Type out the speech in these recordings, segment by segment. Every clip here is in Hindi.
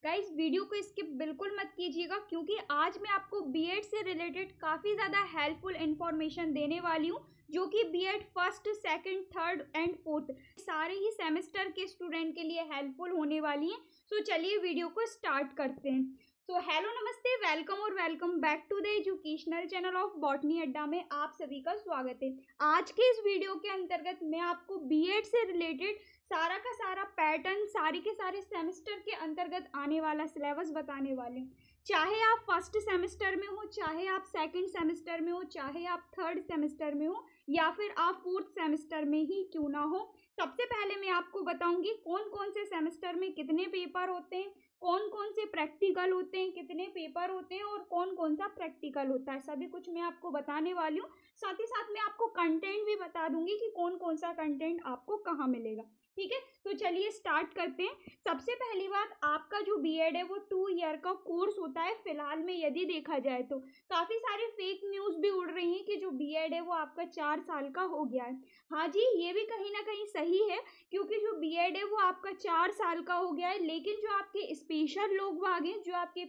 गाइस वीडियो को स्किप बिल्कुल मत कीजिएगा क्योंकि आज मैं आपको बीएड से रिलेटेड काफ़ी ज़्यादा हेल्पफुल इन्फॉर्मेशन देने वाली हूँ जो कि BEd first, second, third and fourth सारे ही सेमेस्टर के स्टूडेंट के लिए हेल्पफुल होने वाली हैं। तो चलिए वीडियो को स्टार्ट करते हैं। तो हेलो, नमस्ते, welcome back to the educational channel of botany Adda में आप सभी का स्वागत है। आज के इस वीडियो के अंतर्गत मैं आपको बीएड से रिलेटेड सारा का सारा पैटर्न, सारे के सारे सेमेस्टर के अंतर्गत आने वाला सिलेबस बताने वाले हूँ। चाहे आप फर्स्ट सेमेस्टर में हो, चाहे आप सेकंड सेमेस्टर में हो, चाहे आप थर्ड सेमेस्टर में हो या फिर आप फोर्थ सेमेस्टर में ही क्यों ना हो। सबसे पहले मैं आपको बताऊंगी कौन कौन से सेमेस्टर में कितने पेपर होते हैं, कौन कौन से प्रैक्टिकल होते हैं, कितने पेपर होते हैं और कौन कौन सा प्रैक्टिकल होता है, सभी कुछ मैं आपको बताने वाली हूँ। साथ ही साथ मैं आपको कंटेंट भी बता दूंगी कि कौन कौन सा कंटेंट आपको कहाँ मिलेगा। ठीक है, तो चलिए स्टार्ट करते हैं। सबसे पहली बात, आपका जो बीएड है वो 2 ईयर का कोर्स होता है। फिलहाल में यदि देखा जाए तो काफ़ी सारे फेक न्यूज़ भी उड़ रही हैं कि जो बीएड है वो आपका 4 साल का हो गया है। हाँ जी, ये भी कहीं ना कहीं सही है क्योंकि जो बीएड है वो आपका 4 साल का हो गया है, लेकिन जो आपके स्पेशल लोग बाग हैं, जो आपके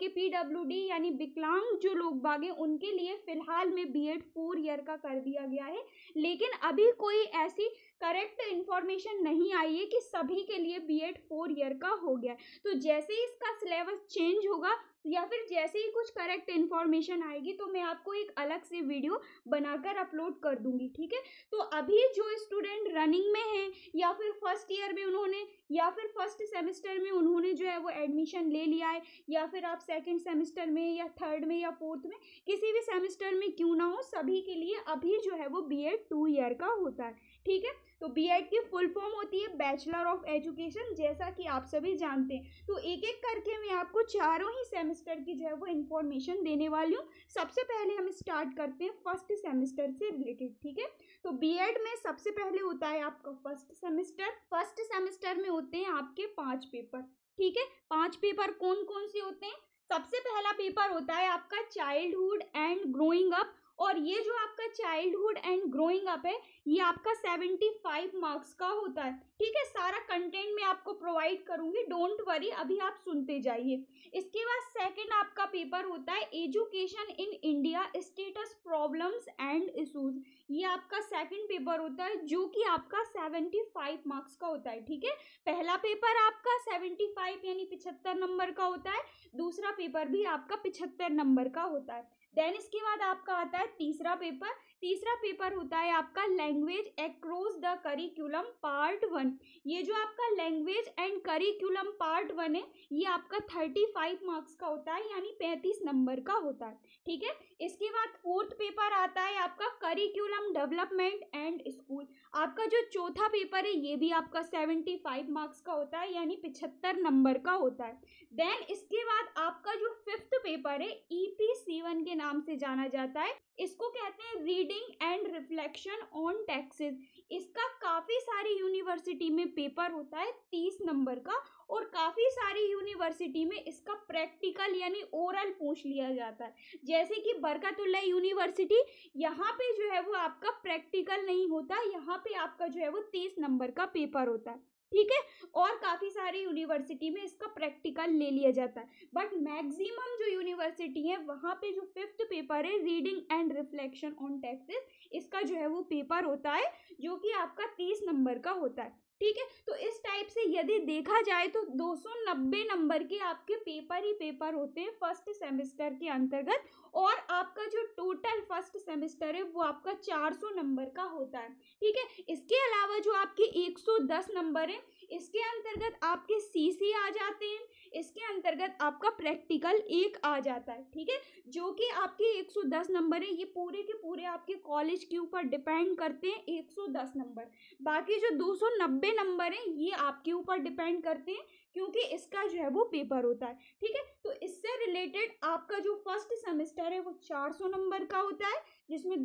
पीडब्ल्यूडी यानी विकलांग जो लोग बाग हैं, उनके लिए फिलहाल में बीएड 4 ईयर का कर दिया गया है। लेकिन अभी कोई ऐसी करेक्ट इन्फॉर्मेशन नहीं आई है कि सभी के लिए बीएड 4 ईयर का हो गया है। तो जैसे ही इसका सिलेबस चेंज होगा या फिर जैसे ही कुछ करेक्ट इन्फॉर्मेशन आएगी तो मैं आपको एक अलग से वीडियो बनाकर अपलोड कर दूंगी। ठीक है, तो अभी जो स्टूडेंट रनिंग में हैं या फिर फर्स्ट ईयर में उन्होंने या फिर फर्स्ट सेमेस्टर में उन्होंने जो है वो एडमिशन ले लिया है, या फिर आप सेकंड सेमेस्टर में या थर्ड में या फोर्थ में किसी भी सेमेस्टर में क्यों ना हो, सभी के लिए अभी जो है वो बीएड 2 ईयर का होता है। ठीक है, तो बीएड की फुल फॉर्म होती है बैचलर ऑफ एजुकेशन, जैसा कि आप सभी जानते हैं। तो एक एक करके मैं आपको चारों ही सेमेस्टर की जो है वो इन्फॉर्मेशन देने वाली हूँ। सबसे पहले हम स्टार्ट करते हैं फर्स्ट सेमेस्टर से रिलेटेड। ठीक है, तो बीएड में सबसे पहले होता है आपका फर्स्ट सेमेस्टर। फर्स्ट सेमेस्टर में होते हैं आपके 5 पेपर। ठीक है, 5 पेपर कौन कौन से होते हैं? सबसे पहला पेपर होता है आपका चाइल्डहुड एंड ग्रोइंग अप, और ये जो आपका चाइल्डहुड एंड ग्रोइंग अप है ये आपका 75 मार्क्स का होता है। ठीक है, सारा कंटेंट मैं आपको प्रोवाइड करूंगी, डोंट वरी, अभी आप सुनते जाइए। इसके बाद सेकंड आपका पेपर होता है education in India, status, problems and issues. ये आपका सेकंड पेपर होता है जो कि आपका 75 मार्क्स का होता है। ठीक है, पहला पेपर आपका 75 यानी 75 नंबर का होता है, दूसरा पेपर भी आपका 75 नंबर का होता है। देन इसके बाद आपका आता है तीसरा पेपर। तीसरा पेपर होता है आपका language across the curriculum part 1। ये जो आपका लैंग्वेज एंड करिकुलम पार्ट 1 है ये आपका 35 मार्क्स का होता है, यानी 35 नंबर का होता है। ठीक है, इसके बाद फोर्थ पेपर आता है आपका करिकुलम डेवलपमेंट एंड स्कूल। आपका जो चौथा पेपर है ये भी आपका 75 मार्क्स का होता है, यानी 75 नंबर का होता है। देन इसके बाद आपका जो फिफ्थ पेपर है EP7 के नाम से जाना जाता है, इसको कहते हैं reading and reflection on taxes. इसका काफ़ी सारी यूनिवर्सिटी में पेपर होता है 30 नंबर का, और काफ़ी सारी यूनिवर्सिटी में इसका प्रैक्टिकल यानी ओरल पूछ लिया जाता है। जैसे कि बरकतुल्लाह यूनिवर्सिटी, यहाँ पे जो है वो आपका प्रैक्टिकल नहीं होता, यहाँ पे आपका जो है वो 30 नंबर का पेपर होता है। ठीक है, और काफ़ी सारी यूनिवर्सिटी में इसका प्रैक्टिकल ले लिया जाता है, बट मैक्सिमम जो यूनिवर्सिटी है वहाँ पे जो फिफ्थ पेपर है reading and reflection on taxes, इसका जो है वो पेपर होता है जो कि आपका 30 नंबर का होता है। ठीक है, तो इस टाइप से यदि देखा जाए तो 290 नंबर के आपके पेपर ही पेपर होते हैं फर्स्ट सेमेस्टर के अंतर्गत, और आपका जो टोटल फर्स्ट सेमेस्टर है वो आपका 400 नंबर का होता है। ठीक है, इसके अलावा जो आपके 110 नंबर है इसके अंतर्गत आपके सीसी आ जाते हैं, इसके अंतर्गत आपका प्रैक्टिकल एक आ जाता है। ठीक है, जो कि आपके 110 नंबर है ये पूरे के पूरे आपके कॉलेज के ऊपर डिपेंड करते हैं 110 नंबर। बाकी जो 290 नंबर है ये आपके ऊपर डिपेंड करते हैं क्योंकि इसका जो है वो पेपर होता है। ठीक है, तो इससे रिलेटेड आपका जो फर्स्ट सेमेस्टर है वो 400 नंबर का होता है, जिसमें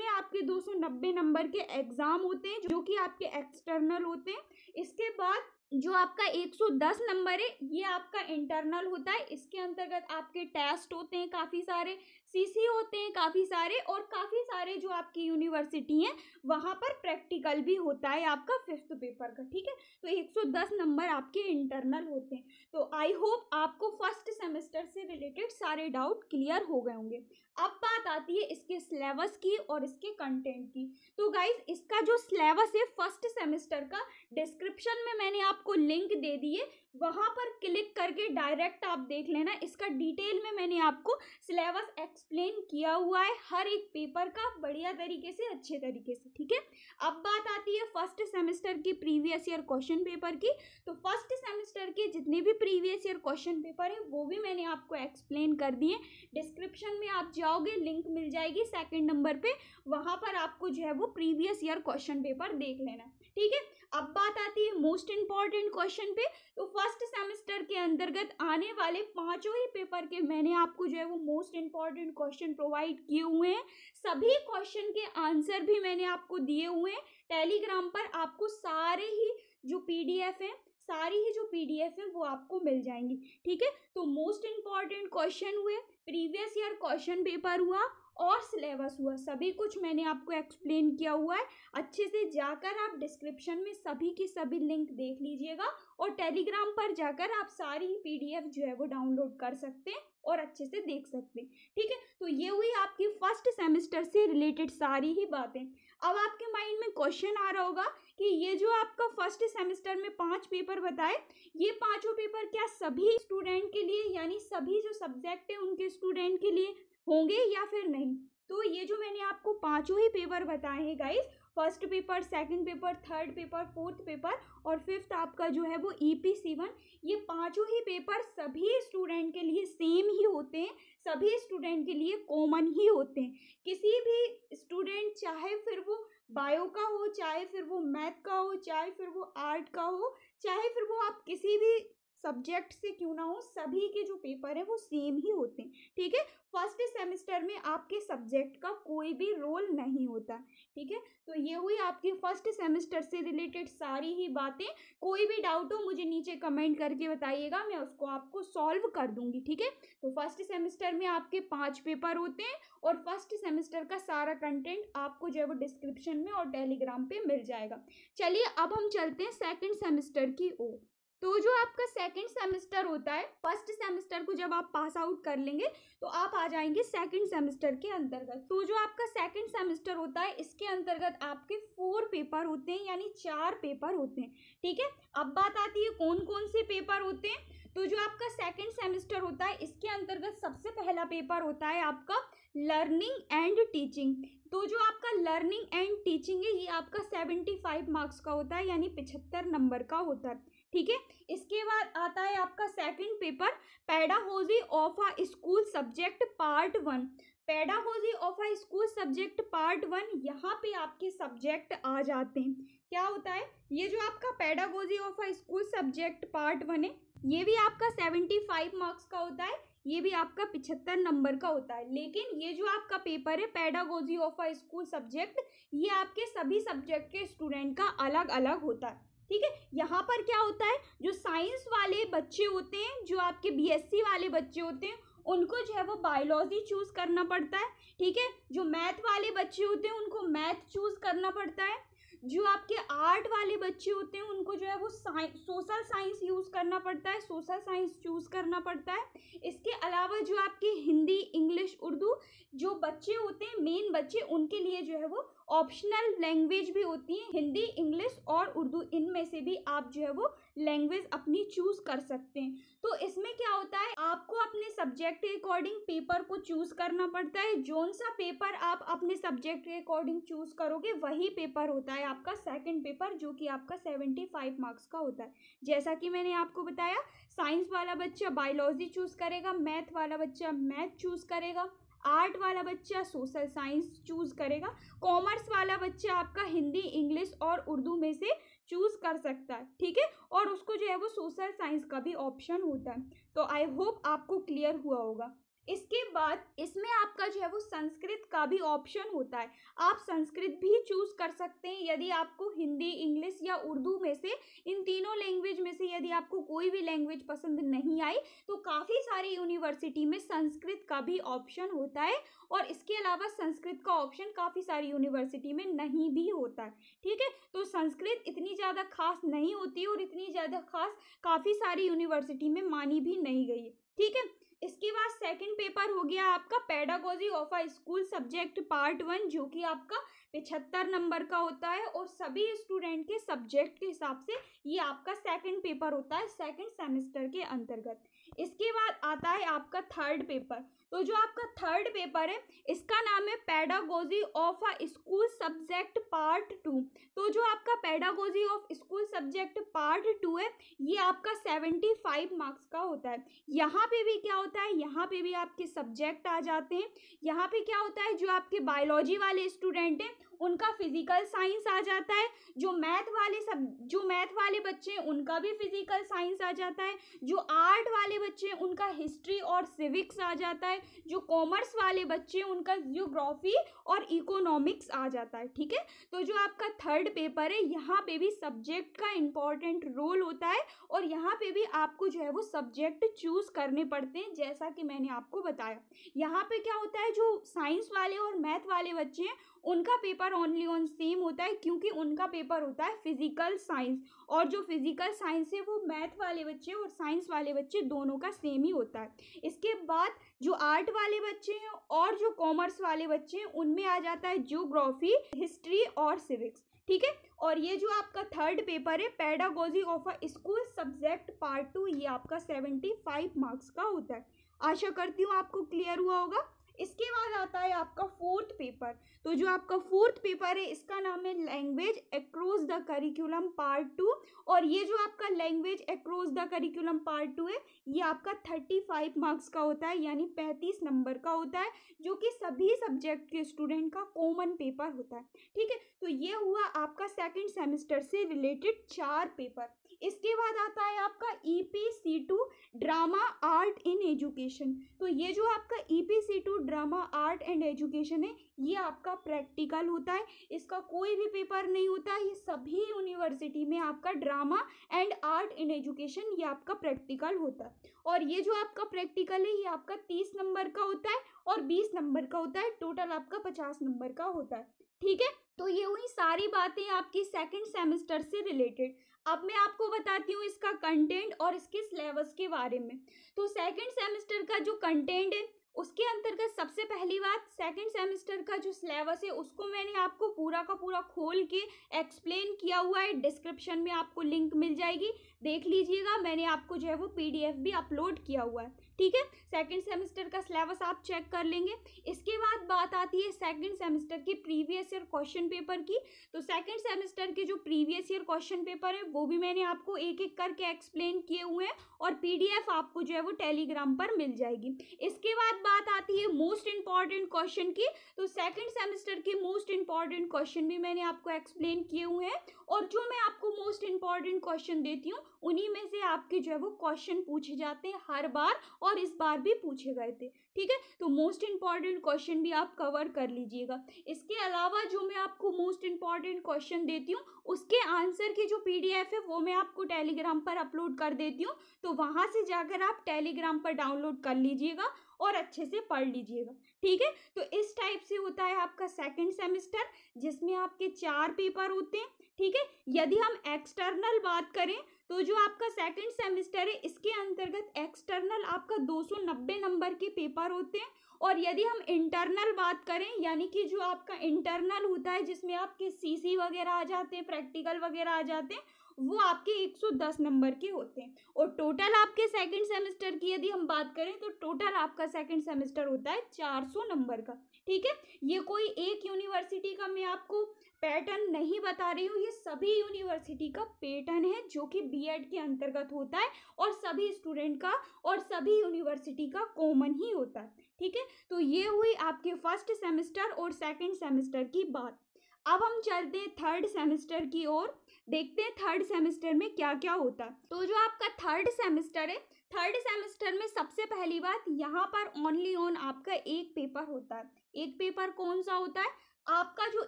आपके 290 नंबर के एग्जाम होते हैं जो कि आपके एक्सटर्नल होते हैं। इसके बाद जो आपका 110 नंबर है ये आपका इंटरनल होता है, इसके अंतर्गत आपके टेस्ट होते हैं काफ़ी सारे, सीसी होते हैं काफ़ी सारे, और काफ़ी सारे जो आपकी यूनिवर्सिटी हैं वहाँ पर प्रैक्टिकल भी होता है आपका 5th पेपर का, ठीक है। तो 110 नंबर आपके इंटरनल होते हैं। तो आई होप आपको फर्स्ट सेमेस्टर से रिलेटेड सारे डाउट क्लियर हो गए होंगे। अब बात आती है इसके सिलेबस की और इसके कंटेंट की। तो गाइज इसका जो सिलेबस है फर्स्ट सेमेस्टर का, डिस्क्रिप्शन में मैंने आपको लिंक दे दिए, वहाँ पर क्लिक करके डायरेक्ट आप देख लेना। इसका डिटेल में मैंने आपको सिलेबस एक्सप्लेन किया हुआ है हर एक पेपर का बढ़िया तरीके से, अच्छे तरीके से, ठीक है। अब बात आती है फर्स्ट सेमेस्टर की प्रीवियस ईयर क्वेश्चन पेपर की। तो फर्स्ट सेमेस्टर के जितने भी प्रीवियस ईयर क्वेश्चन पेपर है वो भी मैंने आपको एक्सप्लेन कर दिए। डिस्क्रिप्शन में आप जाओगे, लिंक मिल जाएगी 2nd नंबर पे, वहाँ पर आपको जो है वो प्रीवियस ईयर क्वेश्चन पेपर देख लेना, ठीक है। अब बात आती है मोस्ट इम्पॉर्टेंट क्वेश्चन पे। तो फर्स्ट सेमेस्टर के अंतर्गत आने वाले 5 ही पेपर के मैंने आपको जो है वो मोस्ट इम्पॉर्टेंट क्वेश्चन प्रोवाइड किए हुए हैं। सभी क्वेश्चन के आंसर भी मैंने आपको दिए हुए हैं। टेलीग्राम पर आपको सारे ही जो पीडीएफ हैं, सारी ही जो पीडीएफ है वो आपको मिल जाएंगी, ठीक है। तो मोस्ट इम्पॉर्टेंट क्वेश्चन हुए, प्रीवियस ईयर क्वेश्चन पेपर हुआ और सिलेबस हुआ, सभी कुछ मैंने आपको एक्सप्लेन किया हुआ है। अच्छे से जाकर आप डिस्क्रिप्शन में सभी की सभी लिंक देख लीजिएगा, और टेलीग्राम पर जाकर आप सारी पीडीएफ जो है वो डाउनलोड कर सकते हैं और अच्छे से देख सकते हैं, ठीक है। तो ये हुई आपकी फर्स्ट सेमेस्टर से रिलेटेड सारी ही बातें। अब आपके माइंड में क्वेश्चन आ रहा होगा कि ये जो आपका फर्स्ट सेमेस्टर में 5 पेपर बताए, ये 5 पेपर क्या सभी स्टूडेंट के लिए, यानी सभी जो सब्जेक्ट है उनके स्टूडेंट के लिए होंगे या फिर नहीं? तो ये जो मैंने आपको 5 ही पेपर बताए हैं guys, first paper, 2nd paper, 3rd paper, 4th paper और 5th आपका जो है वो EPC1, ये 5 ही पेपर सभी स्टूडेंट के लिए सेम ही होते हैं, सभी स्टूडेंट के लिए कॉमन ही होते हैं। किसी भी स्टूडेंट चाहे फिर वो बायो का हो, चाहे फिर वो मैथ का हो, चाहे फिर वो आर्ट का हो, चाहे फिर वो आप किसी भी सब्जेक्ट से क्यों ना हो, सभी के जो पेपर है वो सेम ही होते हैं, ठीक है। फर्स्ट सेमेस्टर में आपके सब्जेक्ट का कोई भी रोल नहीं होता, ठीक है। तो ये हुई आपकी फर्स्ट सेमेस्टर से रिलेटेड सारी ही बातें। कोई भी डाउट हो मुझे नीचे कमेंट करके बताइएगा, मैं उसको आपको सॉल्व कर दूंगी, ठीक है। तो फर्स्ट सेमेस्टर में आपके 5 पेपर होते हैं और फर्स्ट सेमेस्टर का सारा कंटेंट आपको जो है वो डिस्क्रिप्शन में और टेलीग्राम पे मिल जाएगा। चलिए अब हम चलते हैं 2nd सेमेस्टर की ओर। तो जो आपका 2nd सेमेस्टर होता है, फर्स्ट सेमेस्टर को जब आप पास आउट कर लेंगे तो आप आ जाएंगे 2nd सेमेस्टर के अंतर्गत। तो जो आपका 2nd सेमेस्टर होता है इसके अंतर्गत आपके 4 पेपर होते हैं, यानी 4 पेपर होते हैं, ठीक है। अब बात आती है कौन कौन से पेपर होते हैं। तो जो आपका 2nd सेमेस्टर होता है इसके अंतर्गत सबसे पहला पेपर होता है आपका लर्निंग एंड टीचिंग। तो जो आपका लर्निंग एंड टीचिंग है ये आपका 75 मार्क्स का होता है, यानी 75 नंबर का होता है, ठीक है। इसके बाद आता है आपका 2nd paper, pedagogy of a school subject part 1। Pedagogy of a school subject part 1, यहाँ पे आपके सब्जेक्ट आ जाते हैं। क्या होता है ये जो आपका pedagogy of a school subject part 1 है, ये भी आपका 75 मार्क्स का होता है, ये भी आपका 75 नंबर का होता है। लेकिन ये जो आपका पेपर है pedagogy of a school subject, ये आपके सभी सब्जेक्ट के स्टूडेंट का अलग अलग होता है, ठीक है। यहाँ पर क्या होता है, जो साइंस वाले बच्चे होते हैं, जो आपके BSc वाले बच्चे होते हैं, उनको जो है वो बायोलॉजी चूज करना पड़ता है, ठीक है। जो मैथ वाले बच्चे होते हैं उनको मैथ चूज करना पड़ता है। जो आपके आर्ट वाले बच्चे होते हैं उनको जो है वो सोशल साइंस यूज करना पड़ता है, सोशल साइंस चूज करना पड़ता है। इसके अलावा जो आपके हिंदी, इंग्लिश, उर्दू जो बच्चे होते हैं, मेन बच्चे, उनके लिए जो है वो ऑप्शनल लैंग्वेज भी होती है, हिंदी, इंग्लिश और उर्दू, इनमें से भी आप जो है वो लैंग्वेज अपनी चूज कर सकते हैं। तो इसमें क्या होता है, आपको अपने सब्जेक्ट के अकॉर्डिंग पेपर को चूज करना पड़ता है। जोन सा पेपर आप अपने सब्जेक्ट के अकॉर्डिंग चूज करोगे वही पेपर होता है आपका 2nd पेपर, जो कि आपका 75 मार्क्स का होता है। जैसा कि मैंने आपको बताया, साइंस वाला बच्चा बायोलॉजी चूज करेगा, मैथ वाला बच्चा मैथ चूज करेगा, आर्ट वाला बच्चा सोशल साइंस चूज करेगा, कॉमर्स वाला बच्चा आपका हिंदी, इंग्लिश और उर्दू में से चूज कर सकता है, ठीक है। और उसको जो है वो सोशल साइंस का भी ऑप्शन होता है। तो आई होप आपको क्लियर हुआ होगा। इसके बाद इसमें आपका जो है वो संस्कृत का भी ऑप्शन होता है। आप संस्कृत भी चूज कर सकते हैं यदि आपको हिंदी, इंग्लिश या उर्दू में से, इन तीनों लैंग्वेज में से यदि आपको कोई भी लैंग्वेज पसंद नहीं आई तो काफ़ी सारी यूनिवर्सिटी में संस्कृत का भी ऑप्शन होता है। और इसके अलावा संस्कृत का ऑप्शन काफ़ी सारी यूनिवर्सिटी में नहीं भी होता है। ठीक है, तो संस्कृत इतनी ज़्यादा खास नहीं होती और इतनी ज़्यादा खास काफ़ी सारी यूनिवर्सिटी में मानी भी नहीं गई है। ठीक है, इसके बाद सेकंड पेपर हो गया आपका pedagogy of a school subject part 1, जो कि आपका 75 नंबर का होता है और सभी स्टूडेंट के सब्जेक्ट के हिसाब से ये आपका सेकंड पेपर होता है सेकंड सेमेस्टर के अंतर्गत। इसके बाद आता है आपका थर्ड पेपर। तो जो आपका थर्ड पेपर है इसका नाम है pedagogy of a school subject part 2। तो जो आपका pedagogy of school subject part 2 है ये आपका 75 मार्क्स का होता है। यहाँ पे भी क्या होता है, यहाँ पे भी आपके सब्जेक्ट आ जाते हैं। यहाँ पे क्या होता है, जो आपके बायोलॉजी वाले स्टूडेंट हैं उनका फिजिकल साइंस आ जाता है, जो मैथ वाले बच्चे हैं उनका भी फिजिकल साइंस आ जाता है, जो आर्ट वाले बच्चे हैं उनका हिस्ट्री और सिविक्स आ जाता है, जो कॉमर्स वाले बच्चे हैं उनका ज्योग्राफी और इकोनॉमिक्स आ जाता है। ठीक है, तो जो आपका थर्ड पेपर है यहाँ पे भी सब्जेक्ट का इम्पॉर्टेंट रोल होता है और यहाँ पे भी आपको जो है वो सब्जेक्ट चूज करने पड़ते हैं, जैसा कि मैंने आपको बताया। यहाँ पे क्या होता है, जो साइंस वाले और मैथ वाले बच्चे हैं उनका पेपर ओनली ऑन सेम होता है, क्योंकि उनका पेपर होता है फिजिकल साइंस, और जो फिजिकल साइंस है वो मैथ वाले बच्चे और साइंस वाले बच्चे दोनों का सेम ही होता है। इसके बाद जो आर्ट वाले बच्चे हैं और जो कॉमर्स वाले बच्चे हैं उनमें आ जाता है ज्योग्राफी, हिस्ट्री और सिविक्स। ठीक है, और ये जो आपका थर्ड पेपर है pedagogy of a school subject part 2 ये आपका 75 मार्क्स का होता है। आशा करती हूँ आपको क्लियर हुआ होगा। इसके बाद आता है आपका फोर्थ पेपर। तो जो आपका फोर्थ पेपर है इसका नाम है language across the curriculum part 2, और ये जो आपका language across the curriculum part 2 है ये आपका 35 मार्क्स का होता है, यानी 35 नंबर का होता है, जो कि सभी सब्जेक्ट के स्टूडेंट का कॉमन पेपर होता है। ठीक है, तो ये हुआ आपका सेकंड सेमेस्टर से रिलेटेड 4 पेपर। इसके बाद आता है आपका EPC2 drama art in education. तो ये जो आपका EPC2 drama art and education है ये आपका प्रैक्टिकल होता है, इसका कोई भी पेपर नहीं होता है। ये सभी यूनिवर्सिटी में आपका drama and art in education ये आपका प्रैक्टिकल होता है, और ये जो आपका प्रैक्टिकल है ये आपका 30 नंबर का होता है और 20 नंबर का होता है, टोटल आपका 50 नंबर का होता है। ठीक है, तो ये हुई सारी बातें आपकी सेकंड सेमेस्टर से रिलेटेड। अब मैं आपको बताती हूँ इसका कंटेंट और इसके सिलेबस के बारे में। तो सेकंड सेमेस्टर का जो कंटेंट है उसके अंतर्गत सबसे पहली बात, सेकंड सेमेस्टर का जो सिलेबस है उसको मैंने आपको पूरा का पूरा खोल के एक्सप्लेन किया हुआ है। डिस्क्रिप्शन में आपको लिंक मिल जाएगी, देख लीजिएगा। मैंने आपको जो है वो PDF भी अपलोड किया हुआ है। ठीक है, सेकंड सेमेस्टर का सिलेबस आप चेक कर लेंगे। इसके बाद बात आती है सेकंड सेमेस्टर के प्रीवियस ईयर क्वेश्चन पेपर की। तो सेकंड सेमेस्टर के जो प्रीवियस ईयर क्वेश्चन पेपर है वो भी मैंने आपको एक एक करके एक्सप्लेन किए हुए हैं, और PDF आपको जो है वो टेलीग्राम पर मिल जाएगी। इसके बाद बात आती है मोस्ट इंपॉर्टेंट क्वेश्चन की। तो सेकंड सेमेस्टर के मोस्ट इंपॉर्टेंट क्वेश्चन भी मैंने आपको एक्सप्लेन किए हुए हैं, और जो मैं आपको मोस्ट इंपॉर्टेंट क्वेश्चन देती हूँ उन्हीं में से आपके जो है वो क्वेश्चन पूछे जाते हैं हर बार, और इस बार भी पूछे गए थे। ठीक है, तो मोस्ट इंपॉर्टेंट क्वेश्चन भी आप कवर कर लीजिएगा। इसके अलावा जो मैं आपको मोस्ट इंपॉर्टेंट क्वेश्चन देती हूँ उसके आंसर की जो PDF है वो मैं आपको टेलीग्राम पर अपलोड कर देती हूँ, तो वहां से जाकर आप टेलीग्राम पर डाउनलोड कर लीजिएगा और अच्छे से पढ़ लीजिएगा। ठीक है, तो इस टाइप से होता है आपका सेकंड सेमेस्टर, जिसमें आपके 4 पेपर होते हैं। ठीक है, यदि हम एक्सटर्नल बात करें तो जो आपका सेकंड सेमेस्टर है इसके अंतर्गत एक्सटर्नल आपका 290 नंबर के पेपर होते हैं, और यदि हम इंटरनल बात करें यानी कि जो आपका इंटरनल होता है जिसमें आपके CC वगैरह आ जाते हैं, प्रैक्टिकल वगैरह आ जाते हैं, वो आपके 110 नंबर के होते हैं। और टोटल आपके सेकंड सेमेस्टर की यदि हम बात करें तो टोटल आपका सेकंड सेमेस्टर होता है 400 नंबर का। ठीक है, ये कोई एक यूनिवर्सिटी का मैं आपको पैटर्न नहीं बता रही हूँ, ये सभी यूनिवर्सिटी का पैटर्न है जो कि B.Ed के अंतर्गत होता है और सभी स्टूडेंट का और सभी यूनिवर्सिटी का कॉमन ही होता है। ठीक है, तो ये हुई आपके फर्स्ट सेमेस्टर और सेकंड सेमेस्टर की बात। अब हम चलते हैं थर्ड सेमेस्टर की ओर। देखते हैं थर्ड सेमेस्टर में क्या क्या होता है। तो जो आपका थर्ड सेमेस्टर है, थर्ड सेमेस्टर में सबसे पहली बात, यहाँ पर ओनली ऑन आपका एक पेपर होता है। एक पेपर कौन सा होता है? आपका जो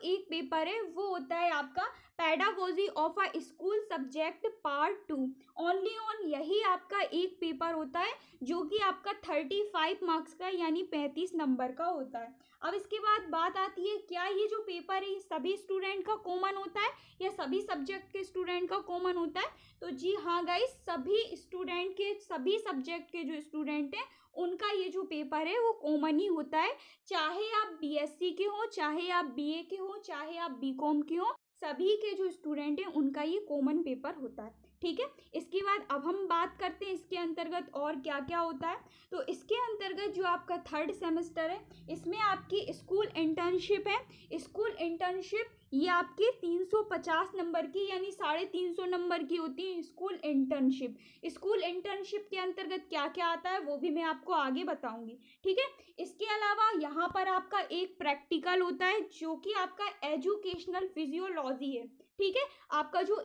एक पेपर है वो होता है आपका pedagogy of a school subject part 2। Only on यही आपका एक पेपर होता है जो कि आपका 35 मार्क्स का यानी 35 नंबर का होता है। अब इसके बाद बात आती है, क्या ये जो पेपर है सभी स्टूडेंट का कॉमन होता है या सभी सब्जेक्ट के स्टूडेंट का कॉमन होता है? तो जी हाँ गाइस, सभी स्टूडेंट के, सभी सब्जेक्ट के जो स्टूडेंट हैं उनका ये जो पेपर है वो कॉमन ही होता है। चाहे आप बीएससी के हो, चाहे आप बीए के हो, चाहे आप बीकॉम के हो, सभी के जो स्टूडेंट हैं उनका ये कॉमन पेपर होता है। ठीक है, इसके बाद अब हम बात करते हैं इसके अंतर्गत और क्या क्या होता है। तो इसके अंतर्गत जो आपका थर्ड सेमेस्टर है इसमें आपकी स्कूल इंटर्नशिप है। स्कूल इंटर्नशिप ये आपके 350 नंबर की यानी 350 नंबर की होती है स्कूल इंटर्नशिप। स्कूल इंटर्नशिप के अंतर्गत क्या क्या आता है वो भी मैं आपको आगे बताऊंगी। ठीक है, इसके अलावा यहाँ पर आपका एक प्रैक्टिकल होता है जो कि आपका एजुकेशनल फिजियोलॉजी है। ठीक है, आपका जो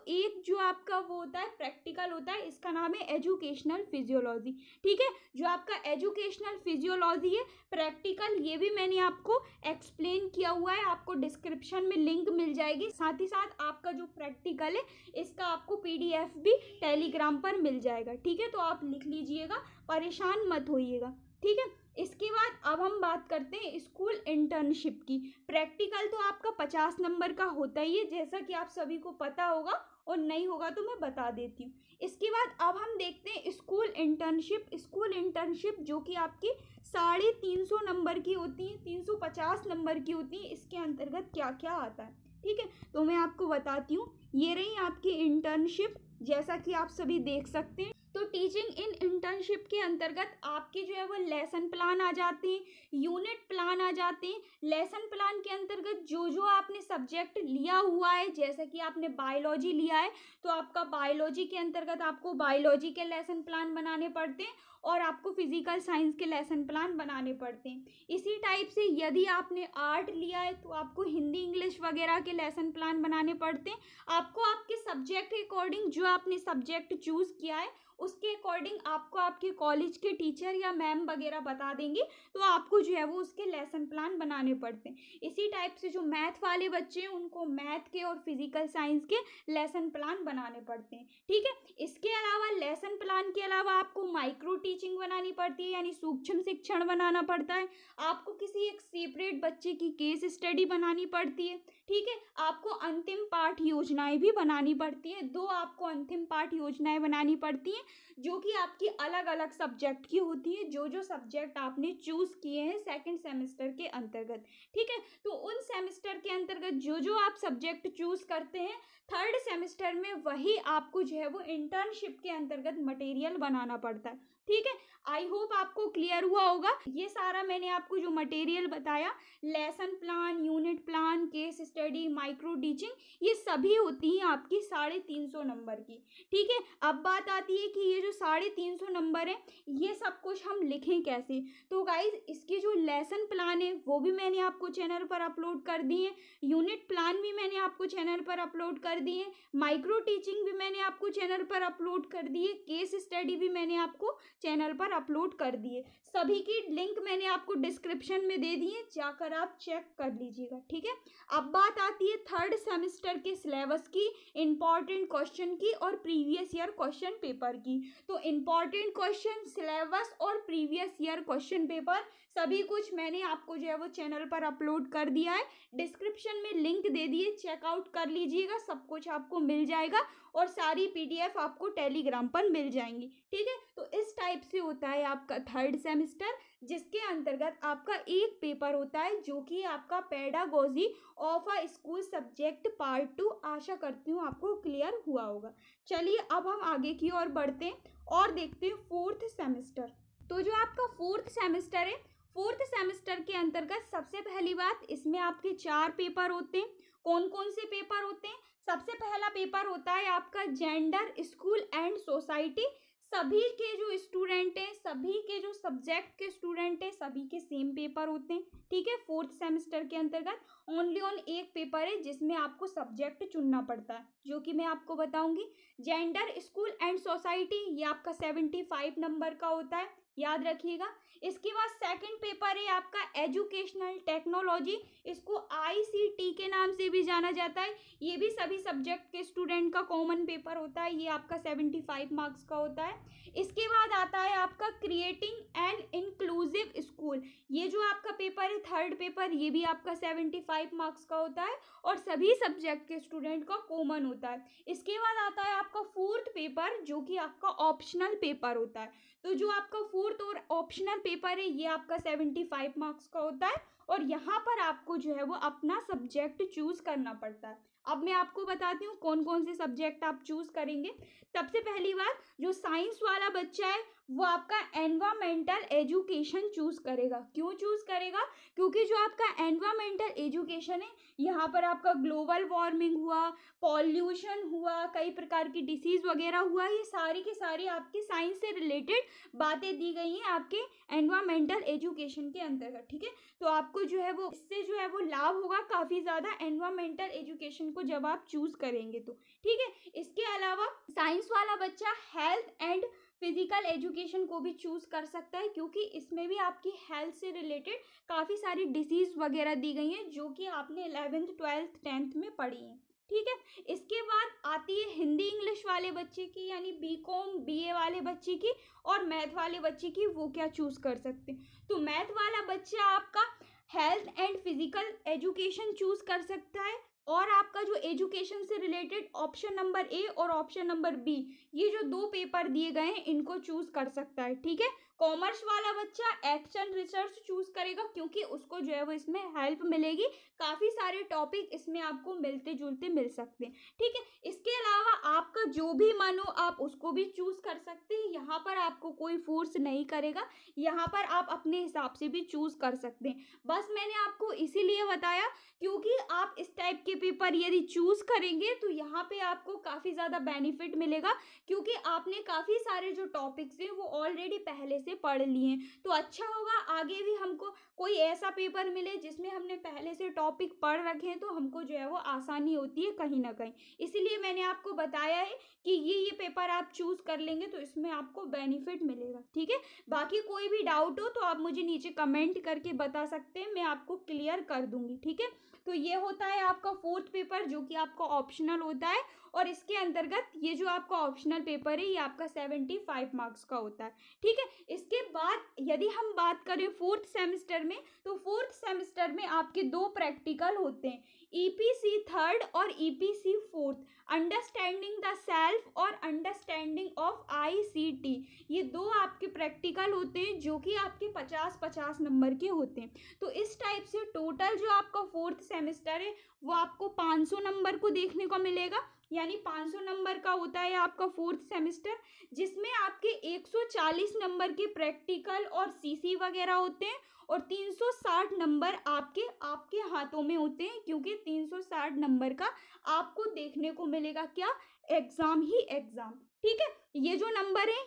आपका वो होता है प्रैक्टिकल होता है, इसका नाम है एजुकेशनल फिजियोलॉजी। ठीक है, जो आपका एजुकेशनल फिजियोलॉजी है प्रैक्टिकल, ये भी मैंने आपको एक्सप्लेन किया हुआ है, आपको डिस्क्रिप्शन में लिंक मिल जाएगी। साथ ही साथ आपका जो प्रैक्टिकल है इसका आपको पीडीएफ भी टेलीग्राम पर मिल जाएगा। ठीक है, तो आप लिख लीजिएगा, परेशान मत होइएगा। ठीक है, इसके बाद अब हम बात करते हैं स्कूल इंटर्नशिप की। प्रैक्टिकल तो आपका 50 नंबर का होता ही है, जैसा कि आप सभी को पता होगा, और नहीं होगा तो मैं बता देती हूँ। इसके बाद अब हम देखते हैं स्कूल इंटर्नशिप। स्कूल इंटर्नशिप जो कि आपकी 350 नंबर की होती है, 350 नंबर की होती है। इसके अंतर्गत क्या क्या आता है, ठीक है, तो मैं आपको बताती हूँ। ये रही आपकी इंटर्नशिप, जैसा कि आप सभी देख सकते हैं। तो टीचिंग इन इंटर्नशिप के अंतर्गत आपके जो है वो लेसन प्लान आ जाते हैं, यूनिट प्लान आ जाते हैं। लेसन प्लान के अंतर्गत जो जो आपने सब्जेक्ट लिया हुआ है, जैसे कि आपने बायोलॉजी लिया है तो आपका बायोलॉजी के अंतर्गत आपको बायोलॉजी के लेसन प्लान बनाने पड़ते हैं, और आपको फिजिकल साइंस के लेसन प्लान बनाने पड़ते हैं। इसी टाइप से यदि आपने आर्ट लिया है तो आपको हिंदी इंग्लिश वगैरह के लेसन प्लान बनाने पड़ते हैं। आपको आपके सब्जेक्ट के अकॉर्डिंग, जो आपने सब्जेक्ट चूज़ किया है उसके अकॉर्डिंग आपको आपके कॉलेज के टीचर या मैम वगैरह बता देंगे, तो आपको जो है वो उसके लेसन प्लान बनाने पड़ते हैं। इसी टाइप से जो मैथ वाले बच्चे हैं उनको मैथ के और फिजिकल साइंस के लेसन प्लान बनाने पड़ते हैं। ठीक है, इसके अलावा लेसन प्लान के अलावा आपको माइक्रो टीचिंग बनानी पड़ती है, यानी सूक्ष्म शिक्षण बनाना पड़ता है। आपको किसी एक सेपरेट बच्चे की केस स्टडी बनानी पड़ती है। ठीक है, आपको अंतिम पाठ योजनाएं भी बनानी पड़ती है। 2 आपको अंतिम पाठ योजनाएं बनानी पड़ती हैं जो कि आपकी अलग अलग सब्जेक्ट की होती है, जो जो सब्जेक्ट आपने चूज किए हैं सेकंड सेमेस्टर के अंतर्गत। ठीक है, तो उन सेमेस्टर के अंतर्गत जो जो आप सब्जेक्ट चूज करते हैं थर्ड सेमेस्टर में, वही आपको जो है वो इंटर्नशिप के अंतर्गत मटेरियल बनाना पड़ता है। ठीक है, आई होप आपको क्लियर हुआ होगा। ये सारा मैंने आपको जो मटेरियल बताया, lesson plan, unit plan, case study, micro teaching, ये सभी होती हैं आपकी 350 नंबर की। ठीक है, अब बात आती है कि ये जो 350 नंबर है ये सब कुछ हम लिखें कैसे। तो गाइज इसकी जो लेसन प्लान है वो भी मैंने आपको चैनल पर अपलोड कर दी है, यूनिट प्लान भी मैंने आपको चैनल पर अपलोड कर दी है, माइक्रो टीचिंग भी मैंने आपको चैनल पर अपलोड कर दी है, केस स्टडी भी मैंने आपको चैनल पर अपलोड कर दिए। सभी की लिंक मैंने आपको डिस्क्रिप्शन में दे दी है, जाकर आप चेक कर लीजिएगा। ठीक है, अब बात आती है थर्ड सेमेस्टर के सिलेबस की, इंपॉर्टेंट क्वेश्चन की और प्रीवियस ईयर क्वेश्चन पेपर की। तो इंपॉर्टेंट क्वेश्चन, सिलेबस और प्रीवियस ईयर क्वेश्चन पेपर सभी कुछ मैंने आपको जो है वो चैनल पर अपलोड कर दिया है। डिस्क्रिप्शन में लिंक दे दिए, चेकआउट कर लीजिएगा, सब कुछ आपको मिल जाएगा और सारी पीडीएफ आपको टेलीग्राम पर मिल जाएंगी। ठीक है, तो इस टाइप से होता है आपका थर्ड सेमेस्टर, जिसके अंतर्गत आपका एक पेपर होता है जो कि आपका pedagogy of a school subject part 2। आशा करती हूँ आपको क्लियर हुआ होगा। चलिए अब हम आगे की ओर बढ़ते हैं और देखते हैं फोर्थ सेमेस्टर। तो जो आपका फोर्थ सेमेस्टर है, फोर्थ सेमेस्टर के अंतर्गत सबसे पहली बात, इसमें आपके 4 पेपर होते हैं। कौन कौन से पेपर होते हैं? सबसे पहला पेपर होता है आपका जेंडर, स्कूल एंड सोसाइटी। सभी के जो स्टूडेंट हैं, सभी के जो सब्जेक्ट के स्टूडेंट हैं, सभी के सेम पेपर होते हैं, ठीक है। फोर्थ सेमेस्टर के अंतर्गत ओनली एक पेपर है जिसमें आपको सब्जेक्ट चुनना पड़ता है, जो कि मैं आपको बताऊंगी। जेंडर, स्कूल एंड सोसाइटी, ये आपका 75 नंबर का होता है, याद रखिएगा। इसके बाद सेकंड पेपर है आपका एजुकेशनल टेक्नोलॉजी, इसको ICT के नाम से भी जाना जाता है। ये भी सभी सब्जेक्ट के स्टूडेंट का कॉमन पेपर होता है, ये आपका 75 मार्क्स का होता है। इसके बाद आता है आपका क्रिएटिंग एन इंक्लूसिव स्कूल, ये जो आपका पेपर है थर्ड पेपर, ये भी आपका 75 मार्क्स का होता है और सभी सब्जेक्ट के स्टूडेंट का कॉमन होता है। इसके बाद आता है आपका फोर्थ पेपर, जो कि आपका ऑप्शनल पेपर होता है। तो जो आपका फोर्थ और ऑप्शनल पेपर है ये आपका 75 मार्क्स का होता है और यहाँ पर आपको जो है वो अपना सब्जेक्ट चूज करना पड़ता है। अब मैं आपको बताती हूँ कौन कौन से सब्जेक्ट आप चूज करेंगे। सबसे पहली बात, जो साइंस वाला बच्चा है वो आपका एनवायरमेंटल एजुकेशन चूज करेगा। क्यों चूज करेगा? क्योंकि जो आपका एनवायरमेंटल एजुकेशन है, यहाँ पर आपका ग्लोबल वार्मिंग हुआ, पॉल्यूशन हुआ, कई प्रकार की डिसीज वगैरह हुआ, ये सारी की सारी आपकी साइंस से रिलेटेड बातें दी गई हैं आपके एनवायरमेंटल एजुकेशन के अंतर्गत, ठीक है। तो आपको जो है वो इससे जो है वो लाभ होगा काफ़ी ज़्यादा एनवायरमेंटल एजुकेशन को जब आप चूज़ करेंगे तो, ठीक है। इसके अलावा साइंस वाला बच्चा हेल्थ एंड फिजिकल एजुकेशन को भी चूज़ कर सकता है, क्योंकि इसमें भी आपकी हेल्थ से रिलेटेड काफ़ी सारी डिसीज़ वगैरह दी गई हैं जो कि आपने 11th 12th 10th में पढ़ी हैं, ठीक है। इसके बाद आती है हिंदी इंग्लिश वाले बच्चे की, यानी BCom BA वाले बच्चे की, और मैथ वाले बच्चे की, वो क्या चूज़ कर सकते हैं। तो मैथ वाला बच्चा आपका health and physical education choose कर सकता है, और आपका जो एजुकेशन से रिलेटेड ऑप्शन नंबर A और ऑप्शन नंबर B, ये जो दो पेपर दिए गए हैं इनको चूज़ कर सकता है, ठीक है। कॉमर्स वाला बच्चा एक्शन रिसर्च चूज़ करेगा, क्योंकि उसको जो है वो इसमें हेल्प मिलेगी, काफ़ी सारे टॉपिक इसमें आपको मिलते जुलते मिल सकते हैं, ठीक है। इसके अलावा आपका जो भी मन हो आप उसको भी चूज़ कर सकते हैं, यहाँ पर आपको कोई फोर्स नहीं करेगा, यहाँ पर आप अपने हिसाब से भी चूज़ कर सकते हैं। बस मैंने आपको इसीलिए बताया क्योंकि आप इस टाइप के पेपर यदि चूज़ करेंगे तो यहाँ पे आपको काफ़ी ज़्यादा बेनिफिट मिलेगा, क्योंकि आपने काफ़ी सारे जो टॉपिक्स हैं वो ऑलरेडी पहले से पढ़ लिए हैं। तो अच्छा होगा आगे भी हमको कोई ऐसा पेपर मिले जिसमें हमने पहले से टॉपिक पढ़ रखे हैं, तो हमको जो है वो आसानी होती है कहीं ना कहीं। इसीलिए मैंने आपको बताया है कि ये पेपर आप चूज़ कर लेंगे तो इसमें आपको बेनिफिट मिलेगा, ठीक है। बाकी कोई भी डाउट हो तो आप मुझे नीचे कमेंट करके बता सकते हैं, मैं आपको क्लियर कर दूंगी, ठीक है। तो ये होता है आपका फोर्थ पेपर, जो कि आपका ऑप्शनल होता है, और इसके अंतर्गत ये जो आपका ऑप्शनल पेपर है ये आपका 75 मार्क्स का होता है, ठीक है। इसके बाद यदि हम बात करें फोर्थ सेमेस्टर में, तो फोर्थ सेमेस्टर में आपके दो प्रैक्टिकल होते हैं, EPC थर्ड और EPC fourth, understanding the self और अंडरस्टैंडिंग ऑफ ICT, ये दो आपके प्रैक्टिकल होते हैं जो कि आपके 50-50 नंबर के होते हैं। तो इस टाइप से टोटल जो आपका फोर्थ सेमेस्टर है वो आपको 500 नंबर को देखने को मिलेगा, यानी 500 नंबर का होता है आपका फोर्थ सेमेस्टर, जिसमें आपके 140 नंबर के प्रैक्टिकल और CC वगैरह होते हैं, और 360 नंबर आपके हाथों में होते हैं, क्योंकि 360 नंबर का आपको देखने को मिलेगा क्या, एग्जाम ही एग्जाम, ठीक है। ये जो नंबर है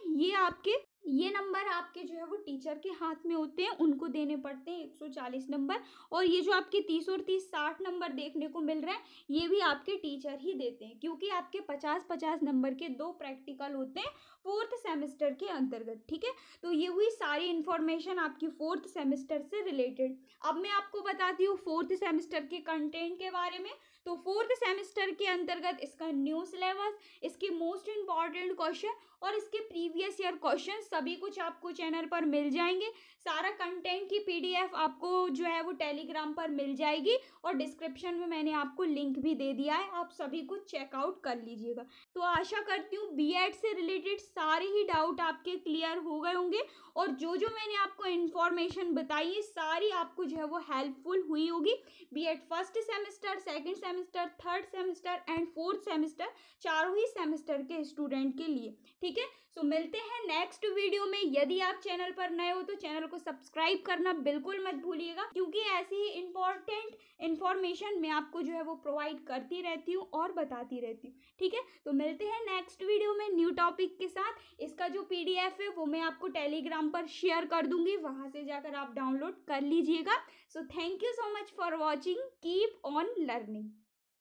ये नंबर आपके जो है वो टीचर के हाथ में होते हैं, उनको देने पड़ते हैं 140 नंबर, और ये जो आपके 30 और 30 60 नंबर देखने को मिल रहे हैं ये भी आपके टीचर ही देते हैं, क्योंकि आपके 50-50 नंबर के दो प्रैक्टिकल होते हैं फोर्थ सेमेस्टर के अंतर्गत, ठीक है। तो ये हुई सारी इन्फॉर्मेशन आपकी फोर्थ सेमेस्टर से रिलेटेड। अब मैं आपको बताती हूँ फोर्थ सेमेस्टर के कंटेंट के बारे में। तो फोर्थ सेमेस्टर के अंतर्गत इसका न्यू सिलेबस, इसके मोस्ट इम्पॉर्टेंट क्वेश्चन और इसके प्रीवियस ईयर क्वेश्चन सभी कुछ आपको चैनल पर मिल जाएंगे। सारा कंटेंट की PDF आपको जो है वो टेलीग्राम पर मिल जाएगी, और डिस्क्रिप्शन में मैंने आपको लिंक भी दे दिया है, आप सभी कुछ चेकआउट कर लीजिएगा। तो आशा करती हूँ B.Ed से रिलेटेड सारे ही डाउट आपके क्लियर हो गए होंगे, और जो जो मैंने आपको इन्फॉर्मेशन बताई है सारी आपको जो है वो हेल्पफुल हुई होगी। B.Ed first semester, second semester, third semester and fourth semester, चारों ही सेमेस्टर के स्टूडेंट के लिए, ठीक है। सो मिलते हैं नेक्स्ट वीडियो में। यदि आप चैनल पर नए हो तो चैनल को सब्सक्राइब करना बिल्कुल मत भूलिएगा, क्योंकि ऐसी ही इंपॉर्टेंट इन्फॉर्मेशन मैं आपको जो है वो प्रोवाइड करती रहती हूँ और बताती रहती हूँ। ठीक है, तो मिलते हैं नेक्स्ट वीडियो में न्यू टॉपिक के साथ। इसका जो PDF है वो मैं आपको टेलीग्राम पर शेयर कर दूंगी, वहां से जाकर आप डाउनलोड कर लीजिएगा। So thank you so much for watching, keep on learning.